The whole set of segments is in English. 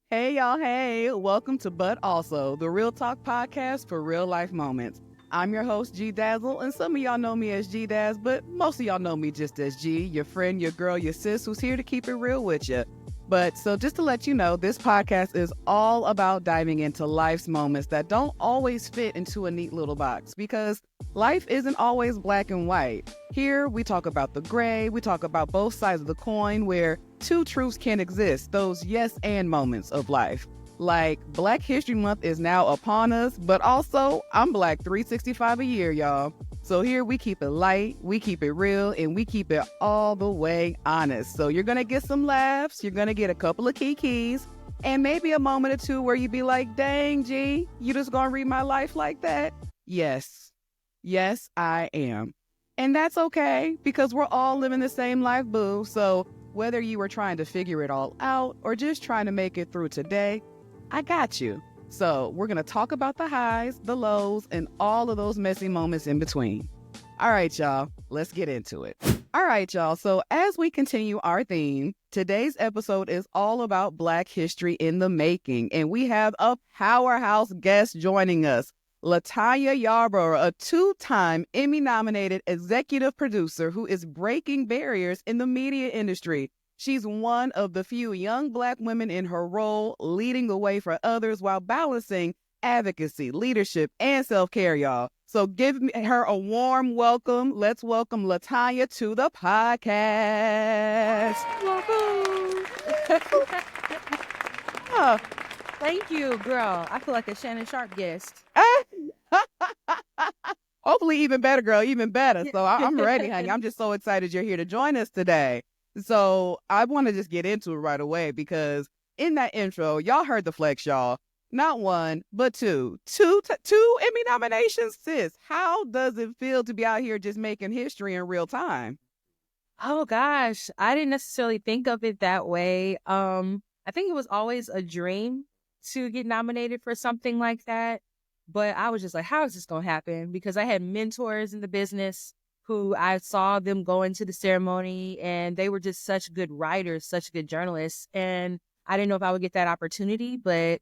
Hey, y'all. Hey, welcome to But Also, the Real Talk podcast for real life moments. I'm your host, G Dazzle, and some of y'all know me as G Daz, but most of y'all know me just as G, your friend, your girl, your sis, who's here to keep it real with you. But so just to let you know, this podcast is all about diving into life's moments that don't always fit into a neat little box because life isn't always black and white. Here, we talk about the gray, we talk about both sides of the coin where two truths can exist, those yes and moments of life. Like Black History Month is now upon us, but also I'm Black 365 a year, y'all. So here we keep it light, we keep it real, and we keep it all the way honest. So you're going to get some laughs, you're going to get a couple of kikis, and maybe a moment or two where you be like, dang, G, you just going to read my life like that? Yes. Yes, I am. And that's okay because we're all living the same life, boo. So whether you were trying to figure it all out or just trying to make it through today, I got you. So we're going to talk about the highs, the lows, and all of those messy moments in between. All right, y'all, let's get into it. All right, y'all. So as we continue our theme, today's episode is all about Black history in the making. And we have a powerhouse guest joining us, Latonya Yarbro, a two-time Emmy-nominated executive producer who is breaking barriers in the media industry. She's one of the few young Black women in her role, leading the way for others while balancing advocacy, leadership, and self-care, y'all. So give her a warm welcome. Let's welcome Latonya to the podcast. Welcome. Thank you, girl. I feel like a Shannon Sharp guest. Hopefully even better, girl, even better. So I'm ready, honey. I'm just so excited you're here to join us today. So I want to just get into it right away because in that intro, y'all heard the flex, y'all. Not one, but two Emmy nominations, sis. How does it feel to be out here just making history in real time? Oh gosh, I didn't necessarily think of it that way. I think it was always a dream to get nominated for something like that. But I was just like, how is this going to happen? Because I had mentors in the business who I saw them go into the ceremony and they were just such good writers, such good journalists. And I didn't know if I would get that opportunity, but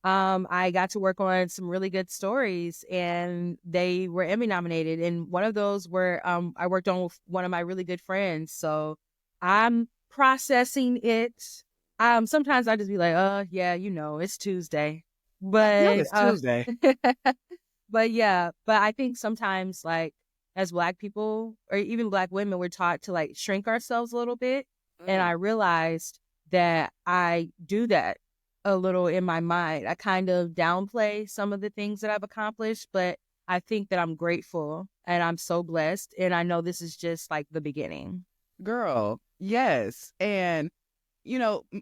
I got to work on some really good stories and they were Emmy nominated. And one of those were I worked on with one of my really good friends. So I'm processing it. Sometimes I just be like, yeah, it's Tuesday. But It's Tuesday. but yeah, but I think sometimes like as Black people or even Black women, we're taught to like shrink ourselves a little bit. And I realized that I do that a little in my mind. I kind of downplay some of the things that I've accomplished, but I think that I'm grateful and I'm so blessed. And I know this is just like the beginning. Girl, yes. And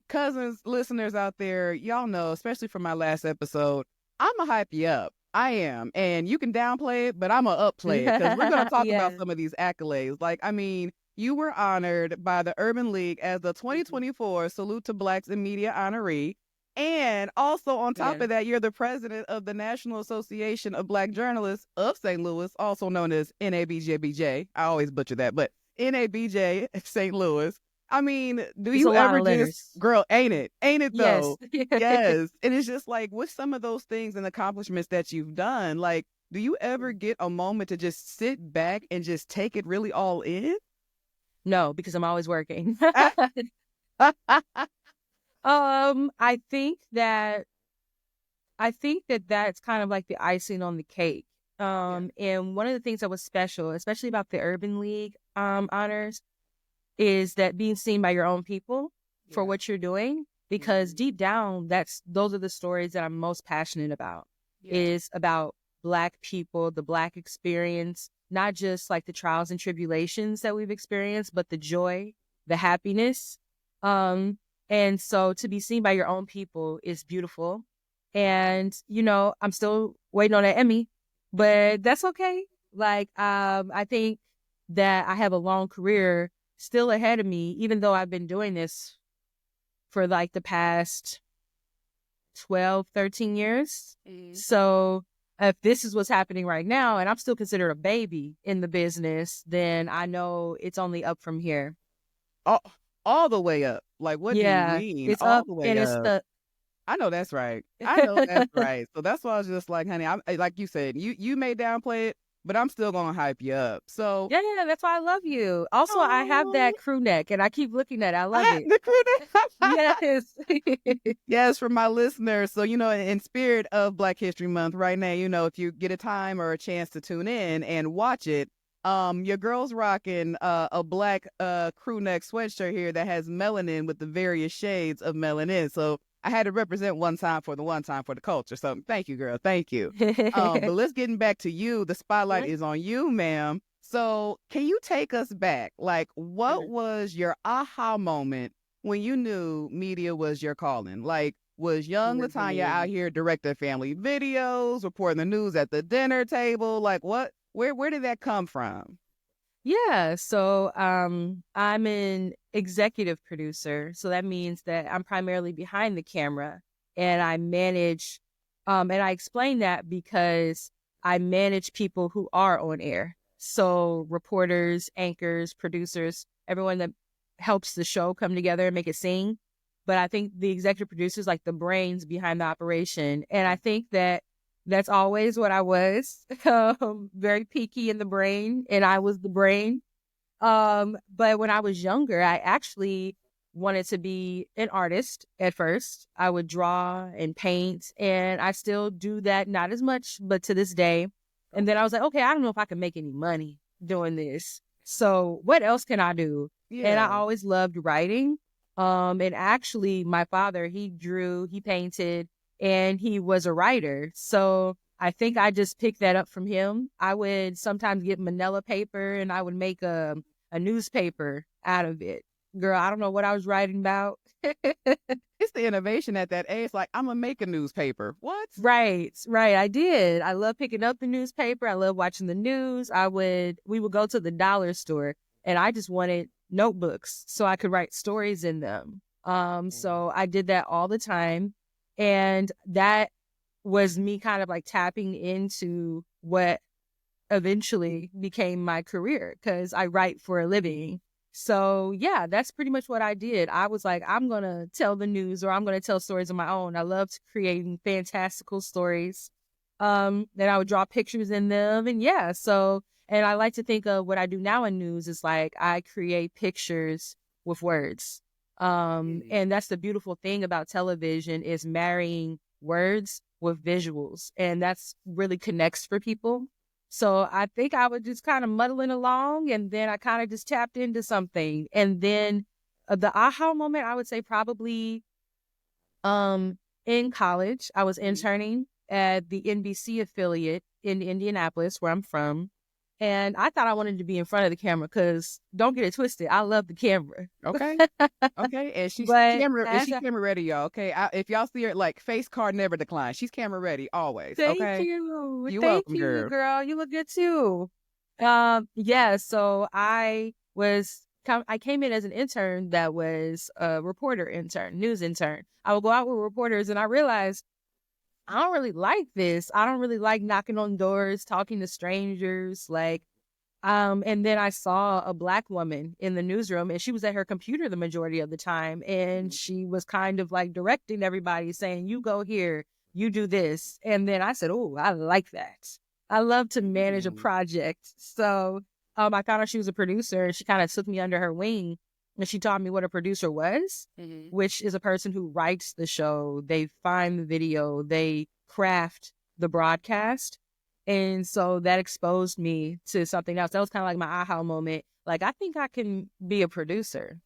cousins, listeners out there, y'all know, especially from my last episode, I'm going to hype you up. I am. And you can downplay it, but I'm going to upplay it because we're going to talk about some of these accolades. Like, I mean, you were honored by the Urban League as the 2024 Salute to Blacks in Media Honoree. And also on top of that, you're the president of the National Association of Black Journalists of St. Louis, also known as NABJBJ. I always butcher that, but NABJ St. Louis. I mean, do you ever just, girl, ain't it though? Yes. Yes. And it's just like, with some of those things and accomplishments that you've done, like, do you ever get a moment to just sit back and just take it really all in? No, because I'm always working. I think that that's kind of like the icing on the cake. And one of the things that was special, especially about the Urban League honors, is that being seen by your own people for what you're doing, because deep down, those are the stories that I'm most passionate about, is about Black people, the Black experience, not just like the trials and tribulations that we've experienced, but the joy, the happiness. And so to be seen by your own people is beautiful. And, I'm still waiting on an Emmy, but that's okay. Like, I think that I have a long career still ahead of me, even though I've been doing this for like the past 12, 13 years. So if this is what's happening right now and I'm still considered a baby in the business, then I know it's only up from here. All the way up. Like, what do you mean? It's All up the way and up. I know that's right. I know that's right. So that's why I was just like, honey, like you said, you may downplay it, but I'm still gonna hype you up. So Yeah, that's why I love you. Also, I have oh, that crew neck, and I keep looking at it. I love I, it. the crew. Yes. Yes, for my listeners. So, in spirit of Black History Month right now, if you get a time or a chance to tune in and watch it, your girl's rocking a black crew neck sweatshirt here that has melanin with the various shades of melanin. So I had to represent one time for the culture. So thank you, girl. Thank you. But let's get back to you. The spotlight is on you, ma'am. So can you take us back? Like, what was your aha moment when you knew media was your calling? Like, was young Latonya out here directing family videos, reporting the news at the dinner table? Like, what? Where did that come from? Yeah, so I'm an executive producer. So that means that I'm primarily behind the camera and I manage, and I explain that because I manage people who are on air. So reporters, anchors, producers, everyone that helps the show come together and make it sing. But I think the executive producer is like the brains behind the operation. And I think that that's always what I was, very peaky in the brain, and I was the brain. But when I was younger, I actually wanted to be an artist at first. I would draw and paint, and I still do that, not as much, but to this day. And then I was like, okay, I don't know if I can make any money doing this. So what else can I do? Yeah. And I always loved writing. And actually, my father, he drew, he painted, and he was a writer. So I think I just picked that up from him. I would sometimes get manila paper and I would make a newspaper out of it. Girl, I don't know what I was writing about. It's the innovation at that age. Like, I'm going to make a newspaper. What? Right. I did. I love picking up the newspaper. I love watching the news. We would go to the dollar store and I just wanted notebooks so I could write stories in them. So I did that all the time. And that was me kind of like tapping into what eventually became my career because I write for a living. So yeah, that's pretty much what I did. I was like, I'm going to tell the news or I'm going to tell stories of my own. I loved creating fantastical stories. Then I would draw pictures in them. And yeah, and I like to think of what I do now in news is like I create pictures with words. And that's the beautiful thing about television is marrying words with visuals. And that's really connects for people. So I think I was just kind of muddling along and then I kind of just tapped into something. And then the aha moment, I would say probably in college, I was interning at the NBC affiliate in Indianapolis, where I'm from. And I thought I wanted to be in front of the camera because don't get it twisted. I love the camera. Okay. Okay. And she's But camera ready, y'all. Okay. If y'all see her, like, face card never decline. She's camera ready always. Thank okay. you. You're Thank welcome, you, girl. You look good too. Yeah. So I came in as an intern that was a reporter intern, news intern. I would go out with reporters and I realized I don't really like this. I don't really like knocking on doors, talking to strangers. And then I saw a Black woman in the newsroom and she was at her computer the majority of the time. And she was kind of like directing everybody saying, you go here, you do this. And then I said, oh, I like that. I love to manage a project. So I found out she was a producer and she kind of took me under her wing. And she taught me what a producer was, which is a person who writes the show. They find the video, they craft the broadcast. And so that exposed me to something else. That was kind of like my aha moment. Like, I think I can be a producer.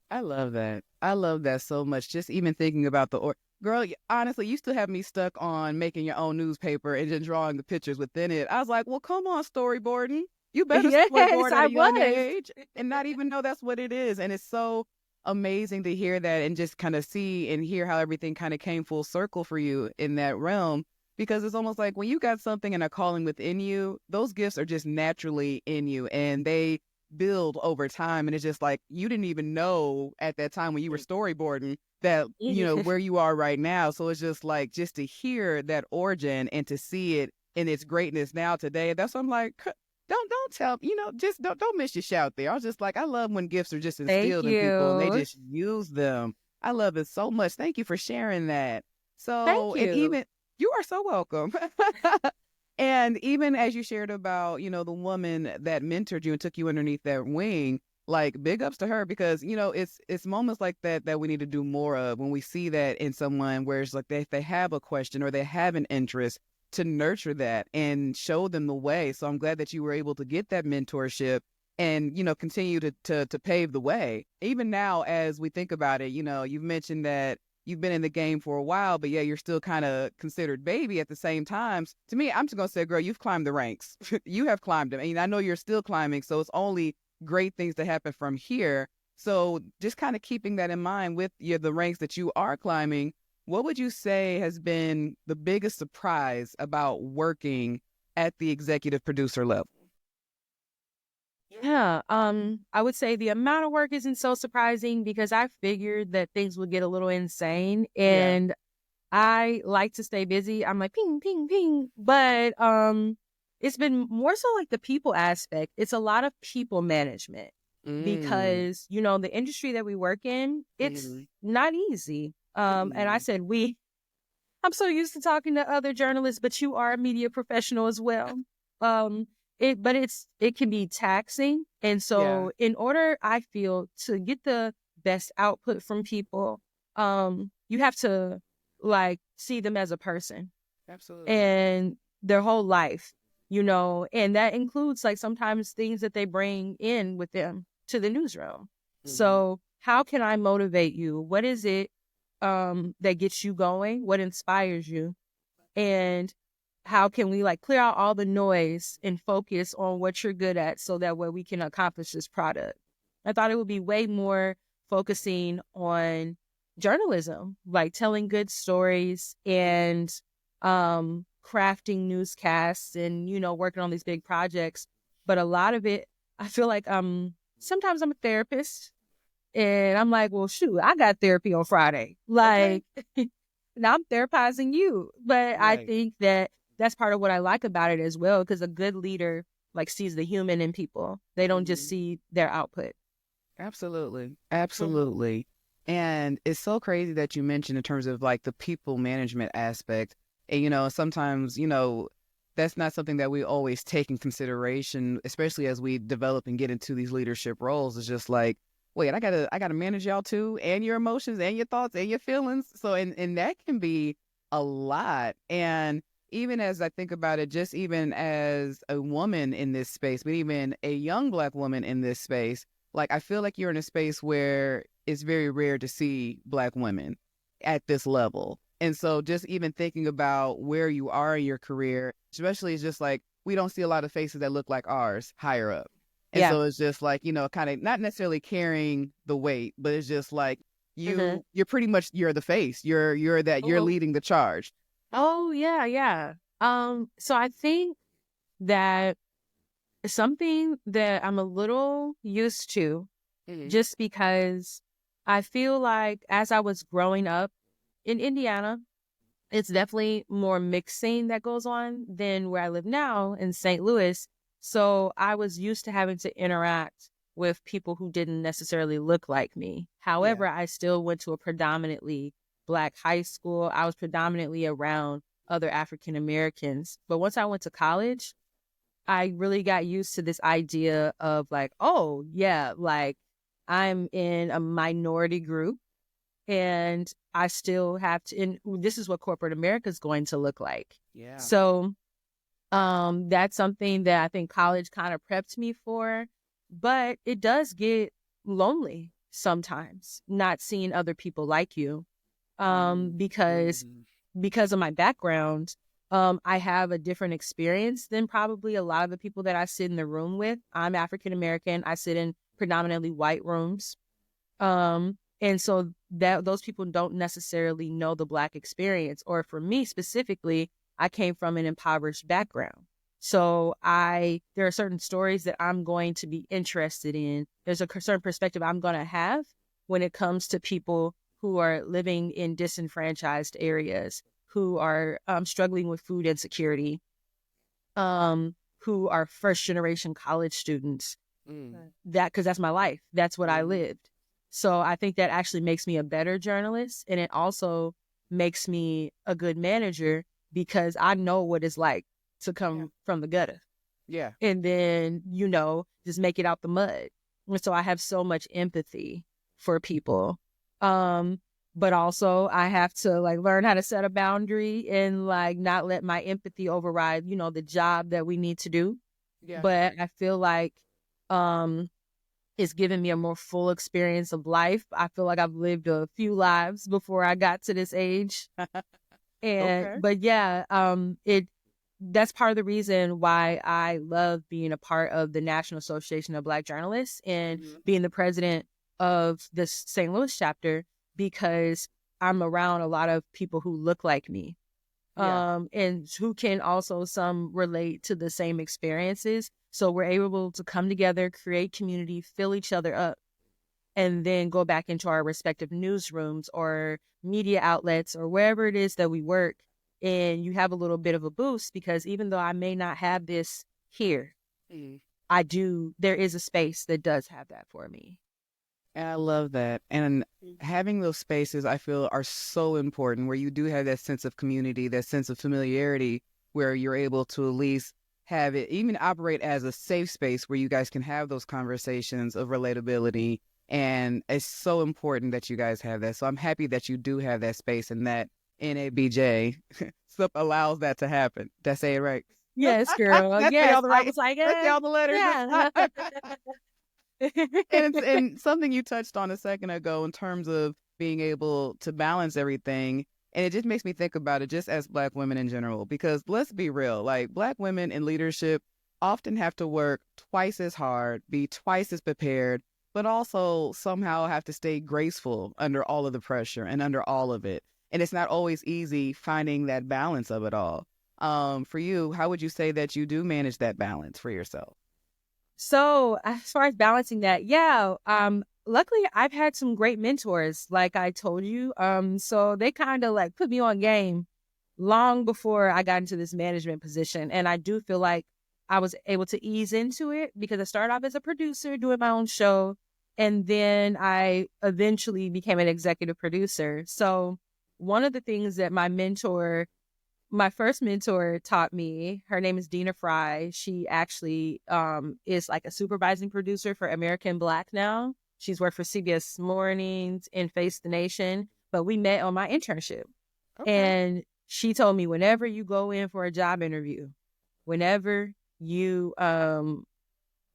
I love that. I love that so much. Just even thinking about girl, honestly, you still have me stuck on making your own newspaper and then drawing the pictures within it. I was like, well, come on, storyboarding. You better storyboard at a young age and not even know that's what it is. And it's so amazing to hear that and just kind of see and hear how everything kind of came full circle for you in that realm. Because it's almost like when you got something and a calling within you, those gifts are just naturally in you and they build over time. And it's just like you didn't even know at that time when you were storyboarding that, where you are right now. So it's just like just to hear that origin and to see it in its greatness now today. That's what I'm like, don't tell, just don't miss your shout there. I was just like, I love when gifts are just instilled in people and they just use them. I love it so much. Thank you for sharing that. So, Thank and you. even you are so welcome. And even as you shared about, the woman that mentored you and took you underneath that wing, like big ups to her because, it's moments like that that we need to do more of when we see that in someone where it's like they have a question or they have an interest to nurture that and show them the way. So I'm glad that you were able to get that mentorship and, continue to pave the way. Even now, as we think about it, you've mentioned that you've been in the game for a while, but yeah, you're still kind of considered baby at the same time. To me, I'm just going to say, girl, you've climbed the ranks. You have climbed them. And I know you're still climbing, so it's only great things to happen from here. So just kind of keeping that in mind with the ranks that you are climbing, what would you say has been the biggest surprise about working at the executive producer level? Yeah, I would say the amount of work isn't so surprising because I figured that things would get a little insane, Yeah. and I like to stay busy. I'm like ping, ping, ping. But it's been more so like the people aspect. It's a lot of people management Mm. because, the industry that we work in, it's Mm. not easy. And I Mm. said I'm so used to talking to other journalists, but you are a media professional as well. Um, it can be taxing. And Yeah. so in order, I feel, to get the best output from people, you have to like see them as a person Absolutely. and their whole life, and that includes like sometimes things that they bring in with them to the newsroom. Mm-hmm. So how can I motivate you? What is it that gets you going? What inspires you? And how can we like clear out all the noise and focus on what you're good at so that way we can accomplish this product? I thought it would be way more focusing on journalism, like telling good stories and crafting newscasts and, working on these big projects. But a lot of it, I feel like sometimes I'm a therapist and I'm like, well, shoot, I got therapy on Friday. Okay. Like, now I'm therapizing you. But I Right. think that that's part of what I like about it as well, because a good leader like sees the human in people. They don't just Mhm. see their output. Absolutely. Mhm. Absolutely. And it's so crazy that you mentioned in terms of like the people management aspect. And, sometimes, that's not something that we always take in consideration, especially as we develop and get into these leadership roles. It's just like, wait, I gotta manage y'all too, and your emotions and your thoughts and your feelings. So and that can be a lot. And even as I think about it, just even as a woman in this space, but even a young Black woman in this space, like I feel like you're in a space where it's very rare to see Black women at this level. And so just even thinking about where you are in your career, especially it's just like we don't see a lot of faces that look like ours higher up. And Yeah. so it's just like, kind of not necessarily carrying the weight, but it's just like Hmm. you're pretty much you're the face. You're Hmm. leading the charge. Oh, yeah, yeah. So I think that something that I'm a little used to, Mm-hmm. just because I feel like as I was growing up in Indiana, it's definitely more mixing that goes on than where I live now in St. Louis. So I was used to having to interact with people who didn't necessarily look like me. Yeah. However, I still went to a predominantly Black high school. I was predominantly around other African Americans. But once I went to college, I really got used to this idea of like, oh, yeah, like I'm in a minority group and I still have to, and this is what corporate America is going to look like. Yeah. So that's something that I think college kind of prepped me for, but it does get lonely sometimes not seeing other people like you. Mm-hmm. Because Mm-hmm. of my background, I have a different experience than probably a lot of the people that I sit in the room with. I'm African American. I sit in predominantly white rooms. And so that those people don't necessarily know the Black experience. Or for me specifically, I came from an impoverished background. So there are certain stories that I'm going to be interested in. There's a certain perspective I'm going to have when it comes to people who are living in disenfranchised areas, who are struggling with food insecurity, who are first generation college students. Mm-hmm. That because that's my life. That's what I Mm-hmm. lived. So I think that actually makes me a better journalist. And it also makes me a good manager because I know what it's like to come from the gutter. Yeah. And then, just make it out the mud. And so I have so much empathy for people. But also I have to learn how to set a boundary and not let my empathy override, the job that we need to do. Yeah. But I feel like it's given me a more full experience of life. I feel like I've lived a few lives before I got to this age. But yeah, that's part of the reason why I love being a part of the National Association of Black Journalists and being the president of the St. Louis chapter, because I'm around a lot of people who look like me. And who can also some relate to the same experiences. So we're able to come together, create community, fill each other up, and then go back into our respective newsrooms or media outlets or wherever it is that we work. And you have a little bit of a boost because even though I may not have this here, there is a space that does have that for me. And I love that. And having those spaces, I feel, are so important, where you do have that sense of community, that sense of familiarity, where you're able to at least have it even operate as a safe space where you guys can have those conversations of relatability. And it's so important that you guys have that. So I'm happy that you do have that space and that NABJ allows that to happen. Did I say it right? Yes, girl. Yes, I was like, let's say all the letters. Yeah. and something you touched on a second ago in terms of being able to balance everything. And it just makes me think about it just as Black women in general, because let's be real, Black women in leadership often have to work twice as hard, be twice as prepared, but also somehow have to stay graceful under all of the pressure and under all of it. And it's not always easy finding that balance of it all. For you, how would you say that you do manage that balance for yourself? So as far as balancing that, luckily I've had some great mentors, like I told you. So they kind of put me on game long before I got into this management position. And I do feel like I was able to ease into it because I started off as a producer doing my own show. And then I eventually became an executive producer. So one of the things that my first mentor taught me, her name is Dina Fry. She actually is a supervising producer for American Black now. She's worked for CBS Mornings and Face the Nation, but we met on my internship. Okay. And she told me, whenever you go in for a job interview, whenever you're going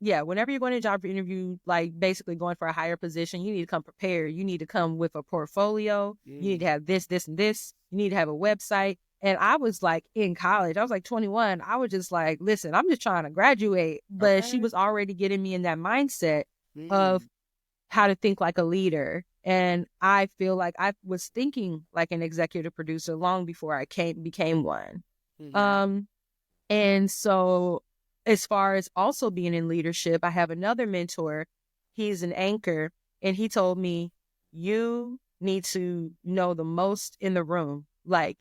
to a job interview, basically going for a higher position, you need to come prepared. You need to come with a portfolio. You need to have this, this, and this. You need to have a website. And I was in college. I was 21. I was just listen, I'm just trying to graduate. But she was already getting me in that mindset of how to think like a leader. And I feel like I was thinking like an executive producer long before I became one. And so as far as also being in leadership, I have another mentor. He's an anchor. And he told me, you need to know the most in the room.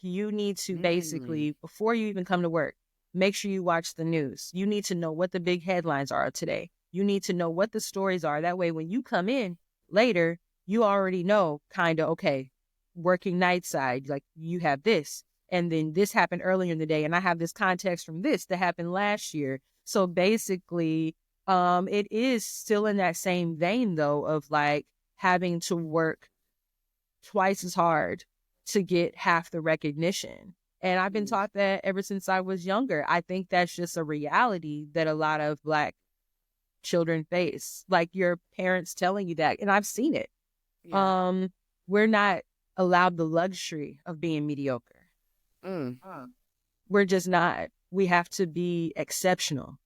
You need to basically, before you even come to work, make sure you watch the news. You need to know what the big headlines are today. You need to know what the stories are. That way, when you come in later, you already know okay, working night side, you have this. And then this happened earlier in the day. And I have this context from this that happened last year. So basically, it is still in that same vein, though, of having to work twice as hard to get half the recognition. And I've been taught that ever since I was younger. I think that's just a reality that a lot of Black children face, your parents telling you that. And I've seen it. Yeah. We're not allowed the luxury of being mediocre. We're just not. We have to be exceptional.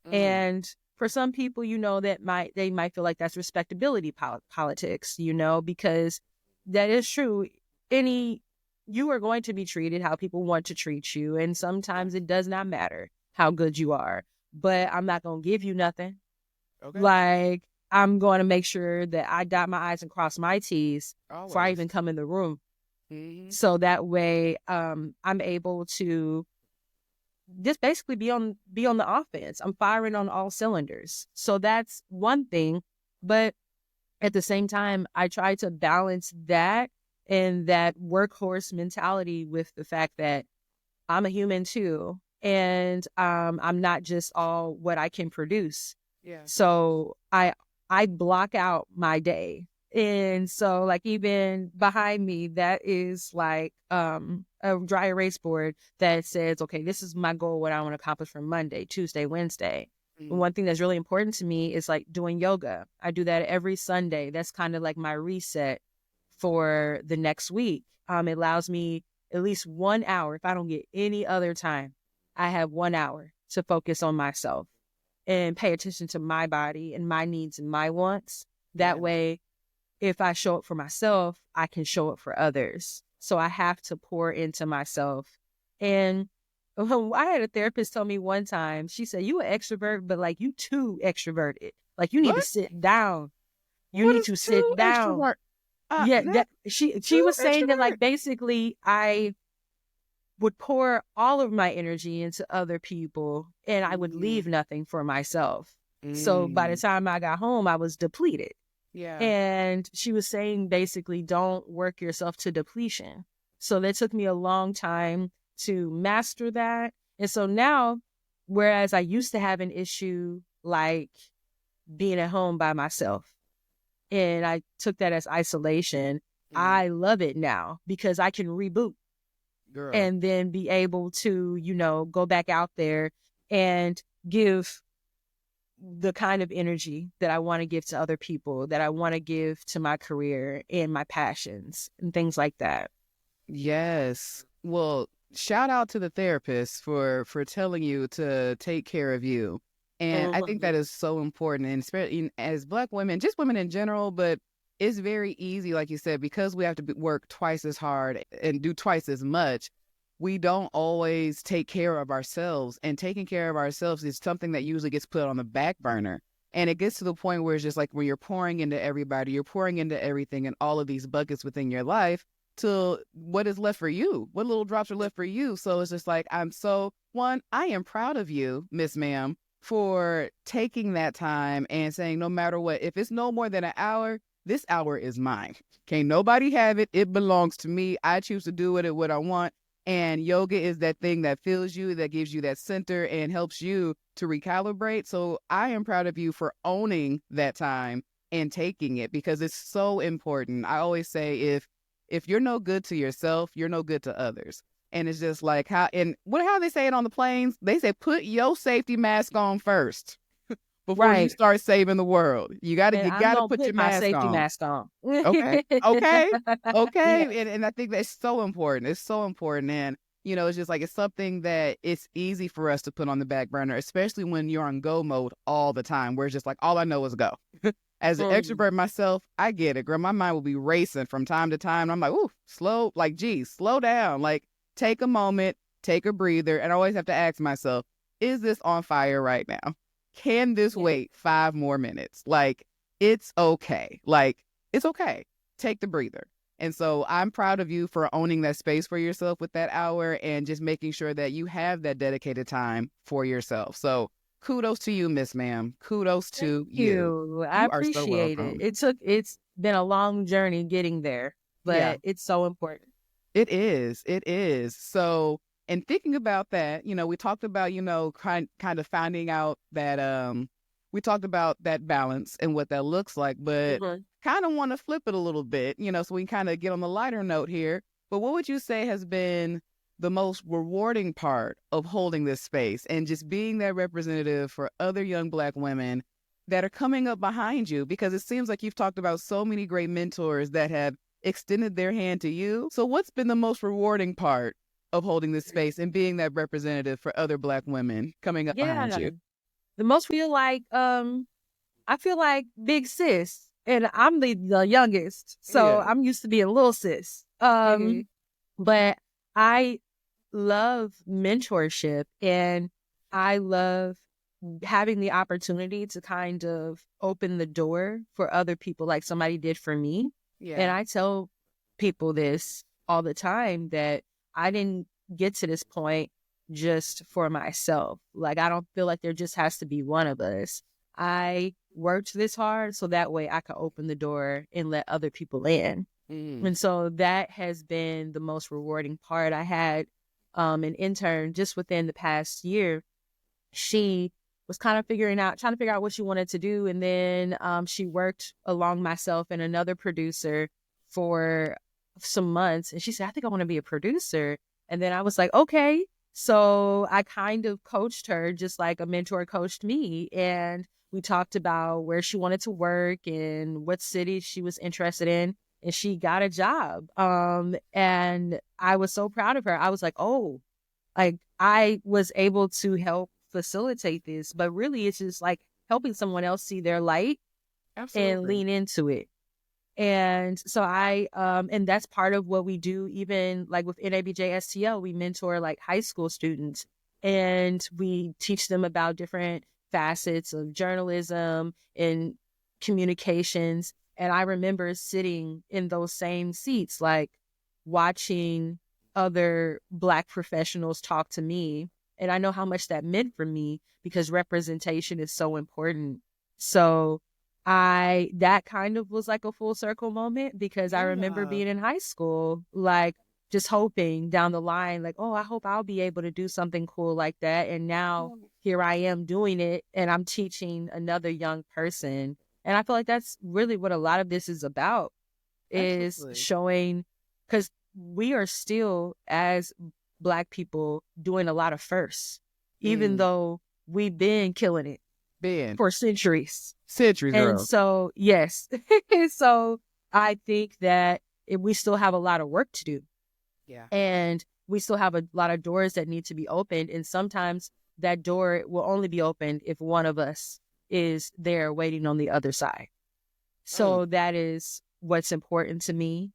And for some people, they might feel like that's respectability politics, because that is true. You are going to be treated how people want to treat you. And sometimes it does not matter how good you are, but I'm not going to give you nothing. Okay. I'm going to make sure that I dot my I's and cross my T's before I even come in the room. So that way, I'm able to just basically be on the offense. I'm firing on all cylinders. So that's one thing. But at the same time, I try to balance that and that workhorse mentality with the fact that I'm a human too. And I'm not just all what I can produce. Yeah. So I block out my day. And so like even behind me, that is like a dry erase board that says, okay, this is my goal, what I want to accomplish from Monday, Tuesday, Wednesday. Mm. One thing that's really important to me is like doing yoga. I do that every Sunday. That's kind of like my reset for the next week. It allows me at least 1 hour. If I don't get any other time, I have 1 hour to focus on myself and pay attention to my body and my needs and my wants. That way, if I show up for myself, I can show up for others. So I have to pour into myself. And I had a therapist tell me one time, she said, you an extrovert, but like you too extroverted. Like you need to sit down. You What need is to sit too down. extrovert? She was saying that like extrovert. basically I would pour all of my energy into other people and I would leave nothing for myself. So by the time I got home, I was depleted. Yeah. And she was saying basically don't work yourself to depletion. So that took me a long time to master that. And so now, whereas I used to have an issue like being at home by myself, and I took that as isolation, I love it now because I can reboot. Girl. And then be able to, you know, go back out there and give the kind of energy that I want to give to other people, that I want to give to my career and my passions and things like that. Yes. Well, shout out to the therapist for telling you to take care of you. And I think that is so important. And especially as Black women, just women in general, but it's very easy, like you said, because we have to work twice as hard and do twice as much. We don't always take care of ourselves, and taking care of ourselves is something that usually gets put on the back burner. And it gets to the point where it's just like when you're pouring into everybody, you're pouring into everything and all of these buckets within your life to what is left for you, what little drops are left for you. So it's just like, I am proud of you, Miss Ma'am, for taking that time and saying, no matter what, if it's no more than an hour, this hour is mine. Can't nobody have it. It belongs to me. I choose to do with it what I want. And yoga is that thing that fills you, that gives you that center and helps you to recalibrate. So I am proud of you for owning that time and taking it because it's so important. I always say if you're no good to yourself, you're no good to others. And it's just like how they say it on the planes, they say put your safety mask on first before you start saving the world. You gotta put your my mask safety on. mask on. Okay. Yeah. And I think that's so important. It's so important. And, you know, it's just like, it's something that it's easy for us to put on the back burner, especially when you're on go mode all the time, where it's just like, all I know is go. As an extrovert myself, I get it, girl. My mind will be racing from time to time. I'm like, ooh, slow down. Like, take a moment, take a breather. And I always have to ask myself, is this on fire right now? Can this wait 5 more minutes? Like, it's okay. Like, it's okay. Take the breather. And so I'm proud of you for owning that space for yourself with that hour and just making sure that you have that dedicated time for yourself. So kudos to you, Miss Ma'am. Kudos to you. I You are so appreciate welcome. it. It's been a long journey getting there, but it's so important. It is. It is. So, and thinking about that, you know, we talked about, you know, kind of finding out that we talked about that balance and what that looks like, but kind of want to flip it a little bit, you know, so we can kind of get on the lighter note here. But what would you say has been the most rewarding part of holding this space and just being that representative for other young Black women that are coming up behind you? Because it seems like you've talked about so many great mentors that have extended their hand to you. So what's been the most rewarding part of holding this space and being that representative for other Black women coming up behind you? The most I feel like big sis, and I'm the youngest, so I'm used to being little sis. But I love mentorship, and I love having the opportunity to kind of open the door for other people, like somebody did for me. And I tell people this all the time, that I didn't get to this point just for myself. Like, I don't feel like there just has to be one of us. I worked this hard so that way I could open the door and let other people in. And so that has been the most rewarding part. I had an intern just within the past year. She was kind of trying to figure out what she wanted to do. And then she worked along myself and another producer for some months. And she said, I think I want to be a producer. And then I was like, okay. So I kind of coached her just like a mentor coached me. And we talked about where she wanted to work and what city she was interested in. And she got a job. And I was so proud of her. I was like, oh, like I was able to help facilitate this, but really it's just like helping someone else see their light. Absolutely. And lean into it. And so and that's part of what we do, even like with NABJ STL, we mentor like high school students and we teach them about different facets of journalism and communications. And I remember sitting in those same seats, like watching other Black professionals talk to me. And I know how much that meant for me because representation is so important. So that kind of was like a full circle moment because I remember being in high school, like just hoping down the line, like, oh, I hope I'll be able to do something cool like that. And now here I am doing it and I'm teaching another young person. And I feel like that's really what a lot of this is about, is showing, because we are still, as Black people, doing a lot of firsts, even though we've been killing it for centuries. Centuries, and girl. So, yes. So I think that we still have a lot of work to do. Yeah. And we still have a lot of doors that need to be opened. And sometimes that door will only be opened if one of us is there waiting on the other side. So that is what's important to me.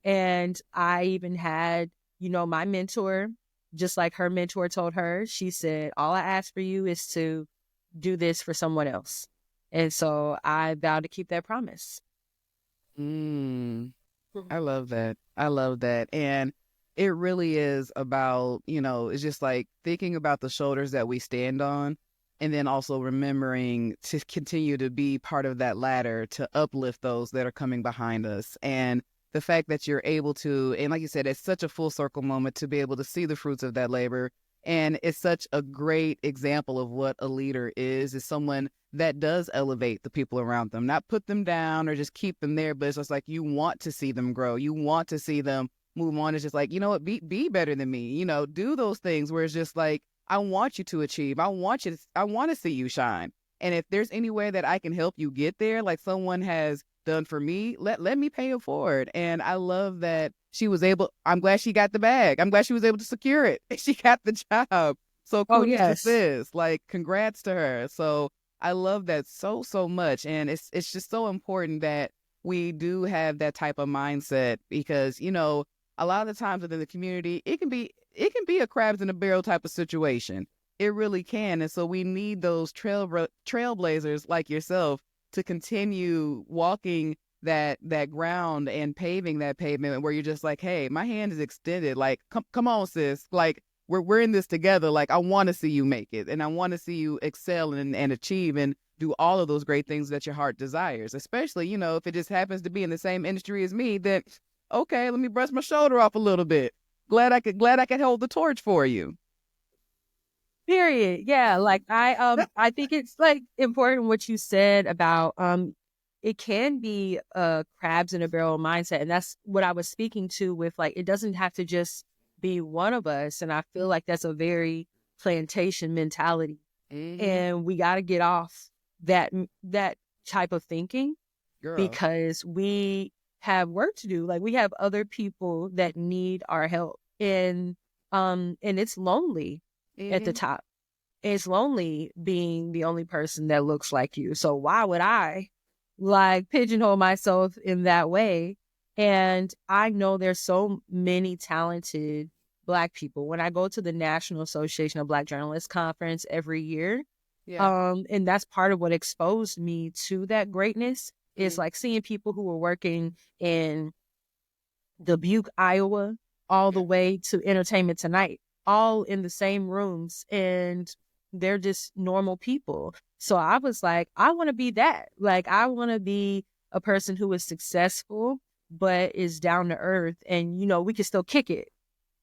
And I even had, my mentor, just like her mentor told her, she said, all I ask for you is to do this for someone else. And so I vowed to keep that promise. I love that. I love that. And it really is about, it's just like thinking about the shoulders that we stand on and then also remembering to continue to be part of that ladder to uplift those that are coming behind us. And the fact that you're able to, and like you said, it's such a full circle moment to be able to see the fruits of that labor. And it's such a great example of what a leader is someone that does elevate the people around them, not put them down or just keep them there, but it's just like you want to see them grow. You want to see them move on. It's just like, be better than me, do those things where it's just like, I want you to achieve. I want to see you shine. And if there's any way that I can help you get there, like someone has done for me, let me pay it forward. And I love that I'm glad she got the bag. I'm glad she was able to secure it. She got the job. So kudos to sis. Like, congrats to her. So I love that so, so much. And it's just so important that we do have that type of mindset because, a lot of the times within the community, it can be a crabs in a barrel type of situation. It really can. And so we need those trailblazers like yourself to continue walking that ground and paving that pavement where you're just like, hey, my hand is extended. Like, come on, sis. Like, we're in this together. Like, I want to see you make it and I want to see you excel and achieve and do all of those great things that your heart desires, especially, if it just happens to be in the same industry as me, then okay, let me brush my shoulder off a little bit. Glad I could hold the torch for you. Period. Yeah. Like I think it's like important what you said about, it can be a crabs in a barrel mindset. And that's what I was speaking to with, like, it doesn't have to just be one of us. And I feel like that's a very plantation mentality. And we got to get off that type of thinking. Girl. Because we have work to do. Like, we have other people that need our help. And it's lonely at the top. It's lonely being the only person that looks like you. So why would I pigeonhole myself in that way? And I know there's so many talented Black people. When I go to the National Association of Black Journalists conference every year, and that's part of what exposed me to that greatness is like seeing people who were working in Dubuque, Iowa, all the way to Entertainment Tonight, all in the same rooms. And they're just normal people. So I was like, I want to be that. Like, I want to be a person who is successful, but is down to earth, and, you know, we can still kick it.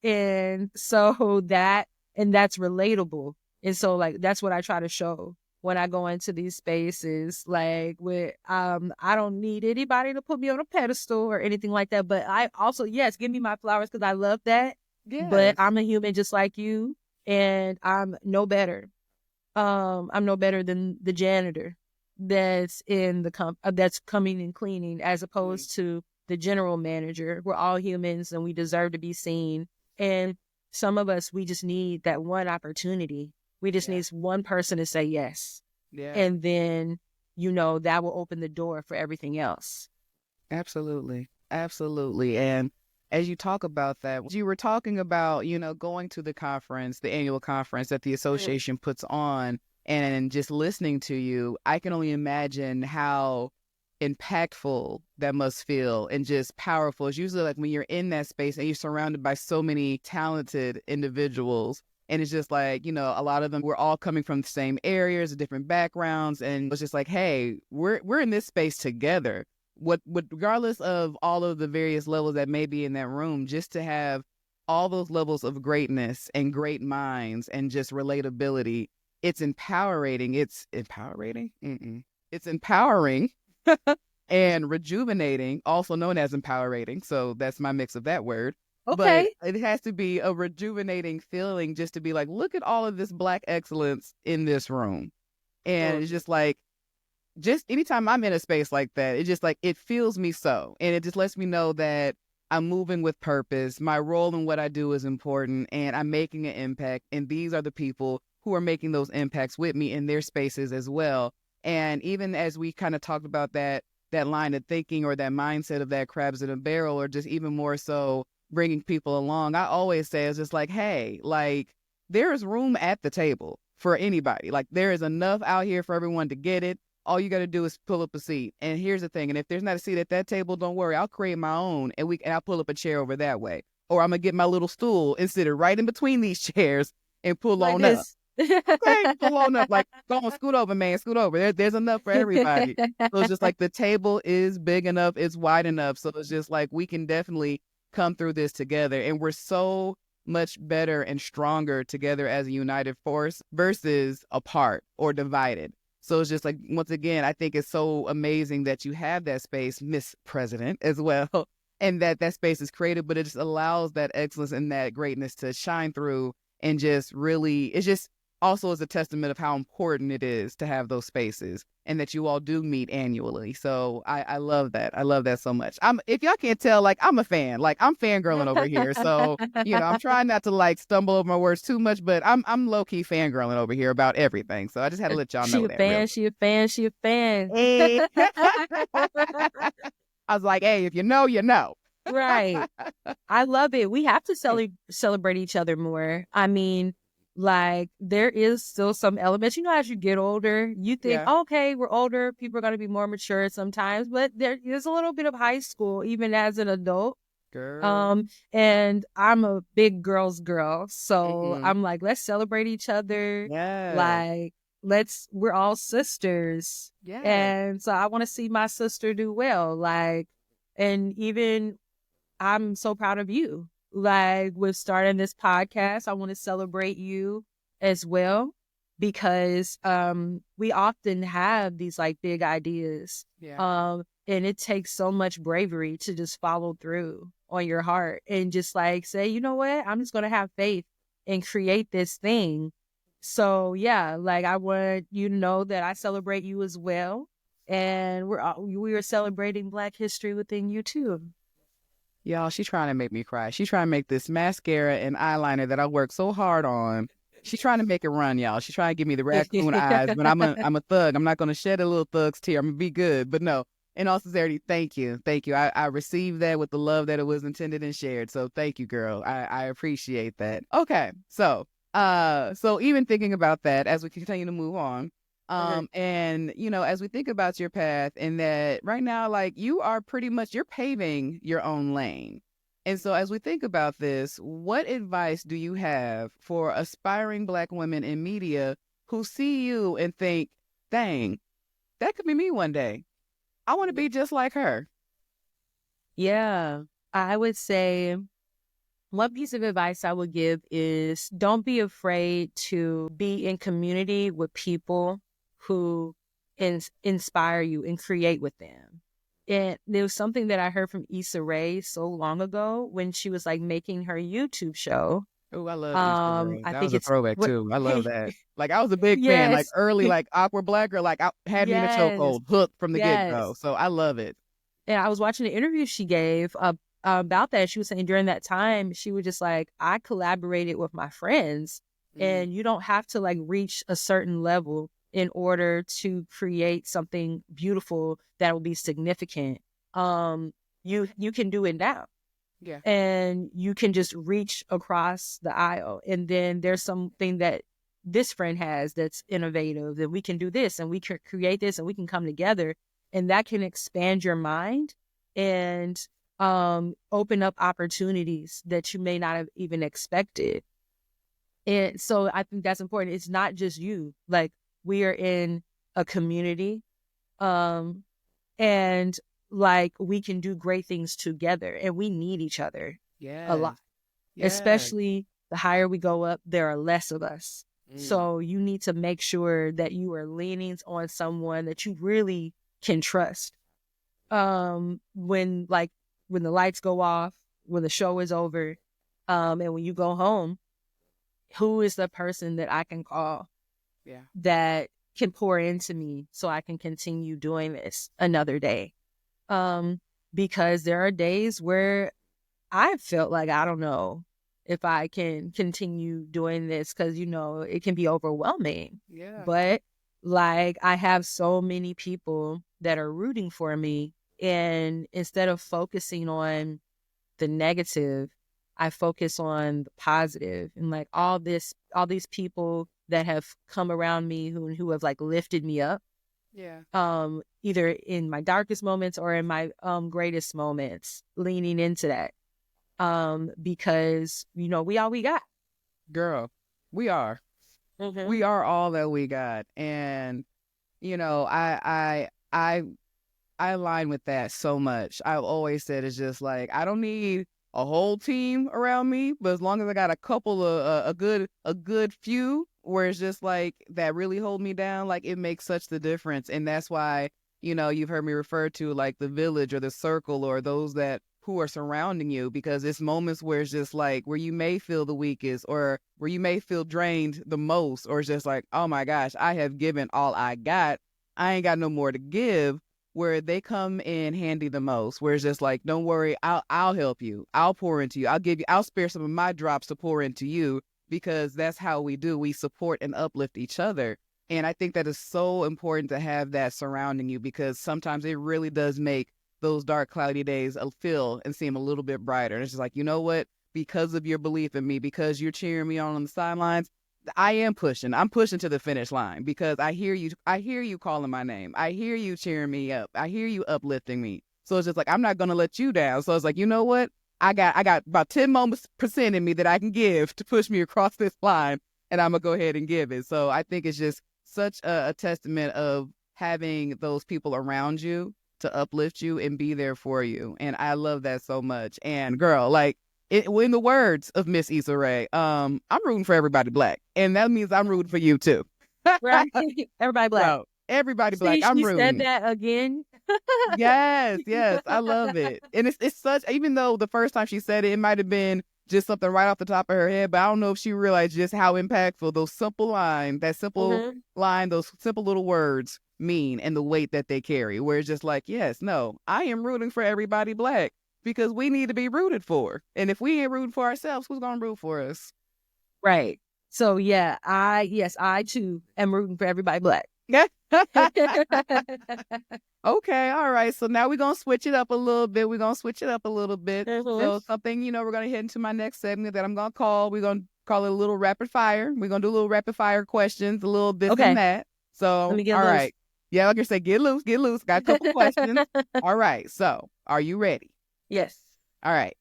And so that's relatable. And so, like, that's what I try to show when I go into these spaces. Like, with I don't need anybody to put me on a pedestal or anything like that. But I also, yes, give me my flowers, because I love that. But Yes. I'm a human just like you, and I'm no better. I'm no better than the janitor that's in the that's coming and cleaning, as opposed to the general manager. We're all humans, and we deserve to be seen. And some of us, we just need that one opportunity. We just need one person to say yes. Yeah. And then, you know, that will open the door for everything else. Absolutely. Absolutely. And as you talk about that, you were talking about, you know, going to the conference, the annual conference that the association puts on, and just listening to you, I can only imagine how impactful that must feel and just powerful. It's usually like when you're in that space and you're surrounded by so many talented individuals. And it's just like, you know, a lot of them, we're all coming from the same areas, different backgrounds. And it's just like, hey, we're in this space together. What regardless of all of the various levels that may be in that room, just to have all those levels of greatness and great minds and just relatability, it's empowering. It's empowering. It's empowering and rejuvenating, also known as empowering. So that's my mix of that word. Okay. But it has to be a rejuvenating feeling just to be like, look at all of this Black excellence in this room. And it's just like, just anytime I'm in a space like that, it just like, it feels me so. And it just lets me know that I'm moving with purpose. My role in what I do is important, and I'm making an impact. And these are the people who are making those impacts with me in their spaces as well. And even as we kind of talked about that line of thinking or that mindset of that crabs in a barrel, or just even more so bringing people along, I always say it's just like, hey, like, there is room at the table for anybody. Like, there is enough out here for everyone to get it. All you got to do is pull up a seat. And here's the thing. And if there's not a seat at that table, don't worry. I'll create my own, and I'll pull up a chair over that way. Or I'm going to get my little stool and sit it right in between these chairs and pull Like on this. up. Okay, pull on up. Like, go on, scoot over, man. Scoot over. There's enough for everybody. So it's just like the table is big enough. It's wide enough. So it's just like we can definitely come through this together. And we're so much better and stronger together as a united force versus apart or divided. So it's just like, once again, I think it's so amazing that you have that space, Miss President, as well, and that space is created, but it just allows that excellence and that greatness to shine through, and just really, it's just also is a testament of how important it is to have those spaces, and that you all do meet annually. So I love that. I love that so much. If y'all can't tell, like, I'm a fan. Like, I'm fangirling over here. So, you know, I'm trying not to like stumble over my words too much, but I'm low key fangirling over here about everything. So I just had to let y'all know that. She a fan. Hey. I was like, hey, if you know, you know. Right. I love it. We have to celebrate each other more. I mean, like, there is still some elements, you know, as you get older, you think, okay, we're older, people are going to be more mature sometimes, but there is a little bit of high school, even as an adult. Girl. And I'm a big girl's girl. So I'm like, let's celebrate each other. Yeah. Like, we're all sisters. Yeah. And so I want to see my sister do well. Like, and even I'm so proud of you. Like, with starting this podcast, I want to celebrate you as well, because we often have these like big ideas. And it takes so much bravery to just follow through on your heart and just like say, you know what, I'm just going to have faith and create this thing. So yeah, like, I want you to know that I celebrate you as well. And we are celebrating Black history within you too. Y'all, she's trying to make me cry. She's trying to make this mascara and eyeliner that I work so hard on. She's trying to make it run, y'all. She's trying to give me the raccoon eyes, but I'm a thug. I'm not going to shed a little thug's tear. I'm going to be good. But no, in all sincerity, thank you. Thank you. I received that with the love that it was intended and shared. So thank you, girl. I appreciate that. Okay. So even thinking about that as we continue to move on, and, you know, as we think about your path, and that right now, like, you are pretty much, you're paving your own lane. And so as we think about this, what advice do you have for aspiring Black women in media who see you and think, dang, that could be me one day. I want to be just like her. Yeah. I would say one piece of advice I would give is don't be afraid to be in community with people who inspire you and create with them. And there was something that I heard from Issa Rae so long ago when she was like making her YouTube show. Oh, I love Issa Rae. I That think was a it's throwback what. too. I love that. Like I was a big fan, like Yes, early, like awkward black girl, like I had me in a yes, chokehold, hooked from the get go. yes. So I love it. And I was watching an interview she gave about that. She was saying during that time, she was just like, I collaborated with my friends, and you don't have to like reach a certain level in order to create something beautiful that will be significant. You can do it now. Yeah. And you can just reach across the aisle. And then there's something that this friend has that's innovative, that we can do this and we can create this and we can come together, and that can expand your mind and open up opportunities that you may not have even expected. And so I think that's important. It's not just you. Like, we are in a community, and like we can do great things together, and we need each other a lot. Especially the higher we go up, there are less of us. So you need to make sure that you are leaning on someone that you really can trust. When the lights go off, when the show is over, and when you go home, who is the person that I can call that can pour into me so I can continue doing this another day? Because there are days where I felt like, I don't know if I can continue doing this, because, it can be overwhelming. Yeah. But like, I have so many people that are rooting for me. And instead of focusing on the negative, I focus on the positive, and like all these people that have come around me who have like lifted me up. Yeah. Either in my darkest moments or in my greatest moments, leaning into that. Because we all we got. Girl, we are. We are all that we got. And I align with that so much. I've always said it's just like, I don't need a whole team around me, but as long as I got a couple of a good few where it's just like that really hold me down, like it makes such the difference. And that's why, you've heard me refer to like the village or the circle or those that who are surrounding you, because it's moments where it's just like where you may feel the weakest or where you may feel drained the most, or it's just like, oh my gosh, I have given all I got. I ain't got no more to give, where they come in handy the most, where it's just like, don't worry, I'll help you. I'll pour into you. I'll spare some of my drops to pour into you, because that's how we do. We support and uplift each other. And I think that is so important to have that surrounding you, because sometimes it really does make those dark, cloudy days feel and seem a little bit brighter. And it's just like, you know what? Because of your belief in me, because you're cheering me on the sidelines, I am pushing. I'm pushing to the finish line, because I hear you. I hear you calling my name. I hear you cheering me up. I hear you uplifting me. So it's just like, I'm not going to let you down. So it's like, you know what? I got about 10 % in me that I can give to push me across this line, and I'm going to go ahead and give it. So I think it's just such a testament of having those people around you to uplift you and be there for you. And I love that so much. And girl, like, in the words of Miss Issa Rae, I'm rooting for everybody black. And that means I'm rooting for you too. Right. Everybody black. So, everybody black, I'm she rooting. said that again. Yes, I love it. And it's such, even though the first time she said it, it might have been just something right off the top of her head, but I don't know if she realized just how impactful those simple line, those simple little words mean, and the weight that they carry, where it's just like, yes, no, I am rooting for everybody black, because we need to be rooted for. And if we ain't rooting for ourselves, who's going to root for us? Right. So yeah, I too am rooting for everybody black. Okay, all right. So now we're going to switch it up a little bit. So something, we're going to head into my next segment that we're going to call it a little rapid fire. We're going to do a little rapid fire questions, a little this and that. So, let me get all loose. right. Yeah, like I said, get loose. Got a couple questions. All right. So, are you ready? Yes. All right.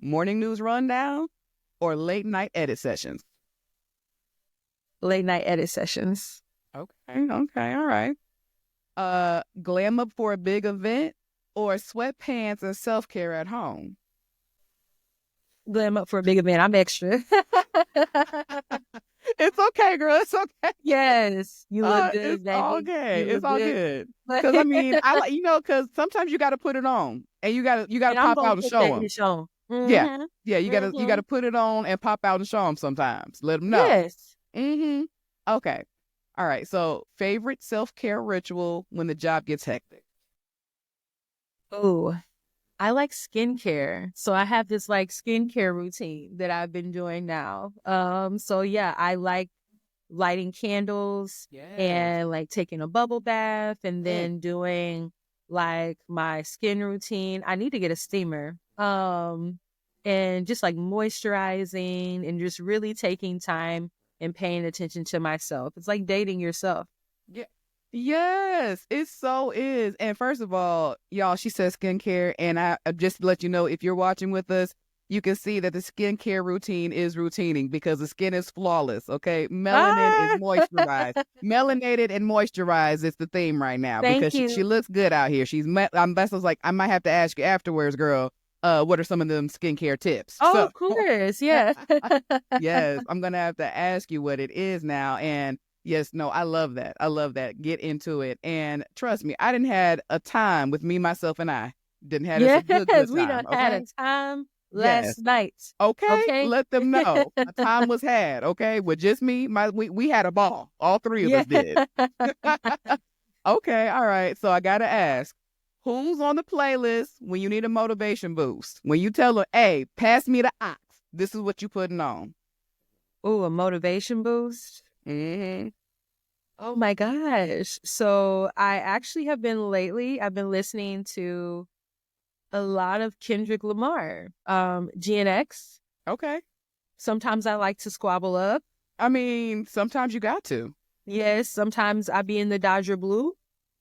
Morning news rundown or late night edit sessions? late night edit sessions. Okay, all right. Glam up for a big event or sweatpants and self-care at home? Glam up for a big event. I'm extra. It's okay, girl. It's okay. Yes, you look good, It's baby. all okay. You look It's all good. good. Because I mean, I like because sometimes you got to put it on, and you got to And I'm pop gonna out and put show that in them. the show. Yeah, Mhm. yeah. You got Mhm. to put it on and pop out and show them sometimes. Let them know. Yes. Okay. All right. So, favorite self-care ritual when the job gets hectic? Oh, I like skincare. So I have this like skincare routine that I've been doing now. So yeah, I like lighting candles Yes. and like taking a bubble bath and Mm. then doing like my skin routine. I need to get a steamer. And just like moisturizing and just really taking time and paying attention to myself. It's like dating yourself. Yeah. Yes, it so is. And first of all, y'all, she says skincare. And I just to let you know, if you're watching with us, you can see that the skincare routine is routining because the skin is flawless. Okay. Melanin is moisturized. Melanated and moisturized is the theme right now Thank because you. she looks good out here. That's what's like, I might have to ask you afterwards, girl. What are some of them skincare tips? Oh, So, of course. Yeah. yes, I'm gonna have to ask you what it is now. And yes, no, I love that. I love that. Get into it. And trust me, I didn't had a time with me, myself, and I. Didn't have us a good Yes, we time. done had Okay. a time Yes. last night. Okay. Okay. Let them know a time was had. Okay. With just me, we had a ball. All three of us did. Okay. All right. So I gotta ask, who's on the playlist when you need a motivation boost? When you tell her, hey, pass me the ox, this is what you putting on. Oh, a motivation boost. Mm-hmm. Oh my gosh. So I actually have been I've been listening to a lot of Kendrick Lamar, GNX. Okay. Sometimes I like to squabble up. I mean, sometimes you got to. Yes, sometimes I be in the Dodger blue.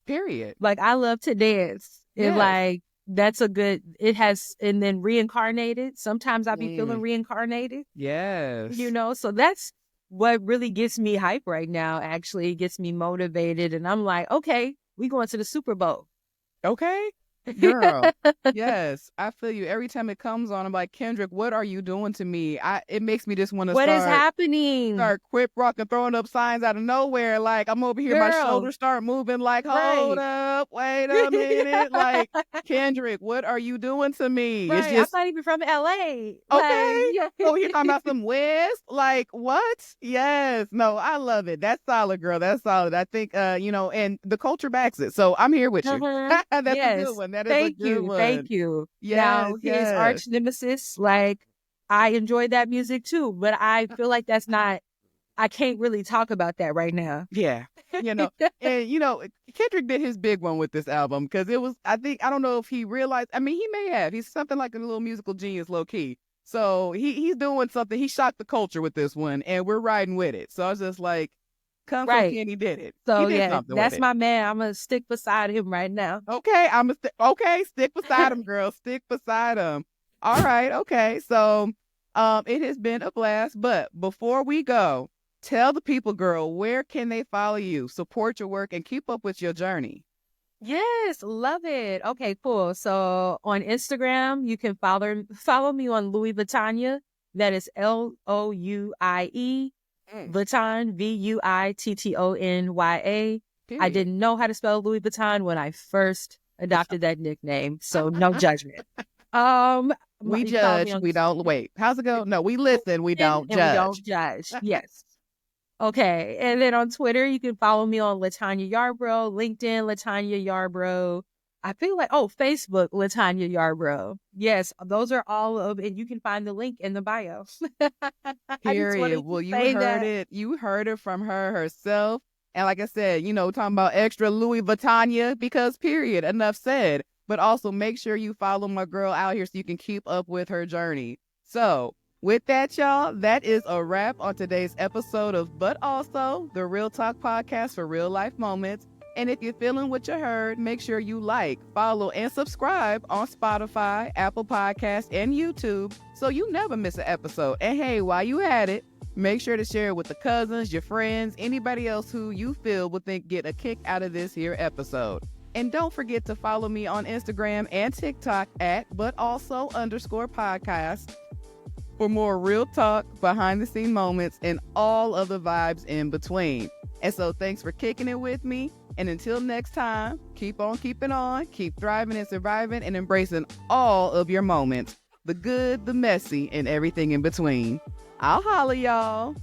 Period. Like I love to dance. Yes. And like that's a good and then reincarnated. Sometimes I be feeling reincarnated. Yes. You know, so that's what really gets me hype right now. Actually, it gets me motivated. And I'm like, okay, we going to the Super Bowl. Okay. Girl, yes, I feel you. Every time it comes on, I'm like, Kendrick, what are you doing to me? It makes me just want to What is happening? Start quip rocking, throwing up signs out of nowhere. Like I'm over here, my shoulders start moving. Like, hold up, wait a minute. Like, Kendrick, what are you doing to me? Right. It's just I'm not even from LA. okay. Like, Oh, you're talking about some West? Like what? Yes. No, I love it. That's solid, girl. That's solid. I think and the culture backs it. So I'm here with you. That's a good one. That is a good one. Thank you. Yes, now, his arch nemesis, like, I enjoy that music too, but I feel like I can't really talk about that right now. Yeah. And Kendrick did his big one with this album because it was, I don't know if he realized, I mean, he may have. He's something like a little musical genius, low key. So he's doing something. He shocked the culture with this one, and we're riding with it. So I was just like, come from Kenny did it. So he did that's my man. I'm gonna stick beside him right now. Okay, stick beside him, girl. Stick beside him. All right, okay. So, it has been a blast. But before we go, tell the people, girl, where can they follow you, support your work, and keep up with your journey? Yes, love it. Okay, cool. So on Instagram, you can follow me on Louis.But. That is LOUIE. Vuitton, VUITTONYA. I didn't know how to spell Louis Vuitton when I first adopted that nickname, so no judgment. We judge, we don't wait. How's it go? No, we listen, we don't judge. We don't judge. Yes. Okay, and then on Twitter, you can follow me on Latonya Yarbro, LinkedIn Latonya Yarbro. I feel like Facebook Latonya Yarbro. Yes, those are all and you can find the link in the bio. Period. Well, you heard it. You heard it from her herself. And like I said, talking about extra Louis Vuitton because period. Enough said. But also make sure you follow my girl out here so you can keep up with her journey. So with that, y'all, that is a wrap on today's episode of But Also, the Real Talk podcast for real life moments. And if you're feeling what you heard, make sure you like, follow, and subscribe on Spotify, Apple Podcasts, and YouTube so you never miss an episode. And hey, while you at it, Make sure to share it with the cousins, your friends, anybody else who you feel would get a kick out of this here episode. And don't forget to follow me on Instagram and TikTok at @ButAlso_podcast for more real talk, behind the scene moments, and all of the vibes in between. And so thanks for kicking it with me. And until next time, keep on keeping on, keep thriving and surviving, and embracing all of your moments, the good, the messy, and everything in between. I'll holla, y'all.